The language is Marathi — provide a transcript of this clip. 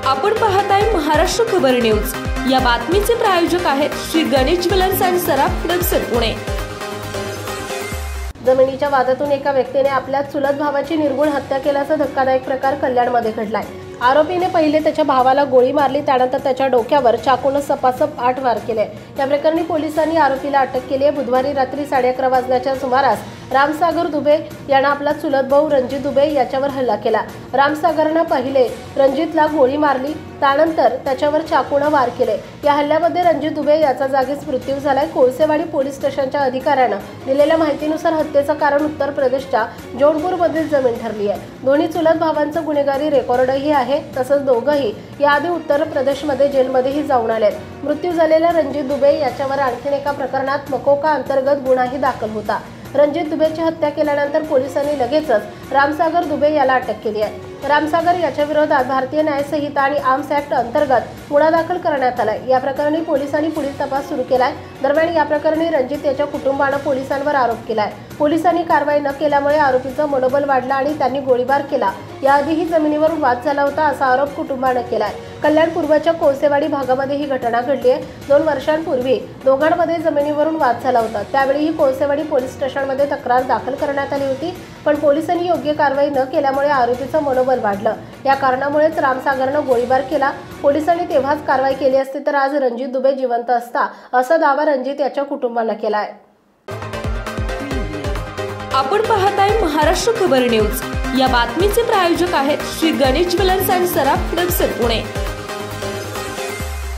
आपण पाहताय महाराष्ट्र खबर न्यूज। या बातमीचे प्रायोजक आहेत Shri Ganesh jewellers and Saraf products Pune. जमिनीच्या वादातून एका व्यक्तीने आपल्या चुलत भावाची निर्गुण हत्या केल्याचा धक्कादायक प्रकार कल्याणमध्ये घडलाय। आरोपीने पहिले त्याच्या भावाला गोळी मारली, त्यानंतर त्याच्या डोक्यावर चाकूने सपासप 8 वार केले। या प्रकरणी पोलिसांनी आरोपीला अटक केली आहे। बुधवारी रात्री 11:30 वाजण्याच्या सुमारास रामसागर दुबे यांना आपला चुलत भाऊ रणजित दुबे याच्यावर हल्ला केला। रामसागरने पहिले रणजितला गोळी मारली, त्यानंतर त्याच्यावर चाकूने वार केले। या हल्ल्यामध्ये रणजित दुबे याचा जागीच मृत्यू झालाय। कोळसेवाडी पोलीस स्टेशनच्या अधिकाऱ्याने दिलेल्या माहितीनुसार हत्येचं कारण उत्तर प्रदेशच्या जौनपूरमधील जमीन ठरली आहे। दोन्ही चुलत भावांचं गुन्हेगारी रेकॉर्डही आहे। तसंच दोघंही याआधी उत्तर प्रदेशमध्ये जेलमध्येही जाऊन आलेत। मृत्यू झालेल्या रणजित दुबे याच्यावर आणखी एका प्रकरणात मकोका अंतर्गत गुन्हाही दाखल होता। रणजित दुबेची हत्या केल्यानंतर पोलिसांनी लगेचच रामसागर दुबे याला अटक केली आहे। रामसागर याच्या विरोधात भारतीय न्याय संहिता आणि आर्म्स ऍक्ट अंतर्गत गुन्हा दाखल करण्यात आलाय। या प्रकरणी पोलिसांनी पुढील तपास सुरू केलाय। दरम्यान या प्रकरणी रणजित याच्या कुटुंबाने पोलिसांवर आरोप केलाय। पोलिसांनी कारवाई न केल्यामुळे आरोपीचं मनोबल वाढलं आणि त्यांनी गोळीबार केला। याआधीही जमिनीवरून वाद झाला होता असा आरोप कुटुंबाने केलाय। कल्याण पूर्वच्या कोळसेवाडी भागामध्ये ही घटना घडली आहे। 2 वर्षांपूर्वी दोघांमध्ये जमिनीवरून वाद झाला होता। त्यावेळी ही कोळसेवाडी पोलीस स्टेशनमध्ये तक्रार दाखल करण्यात आली होती, पण पोलिसांनी योग्य कारवाई न केल्यामुळे आरोपीचं मनोबल वाढलं। या कारणामुळेच रामसागरने गोळीबार केला। पोलिसांनी तेव्हाच कारवाई केली असती तर आज रणजित दुबे जिवंत असता, असा दावा रणजित याच्या कुटुंबाने केलाय। आपण पाहताय महाराष्ट्र खबर न्यूज। या बातमीचे प्रायोजक आहेत Shri Ganesh jewellers and Saraf products Pune.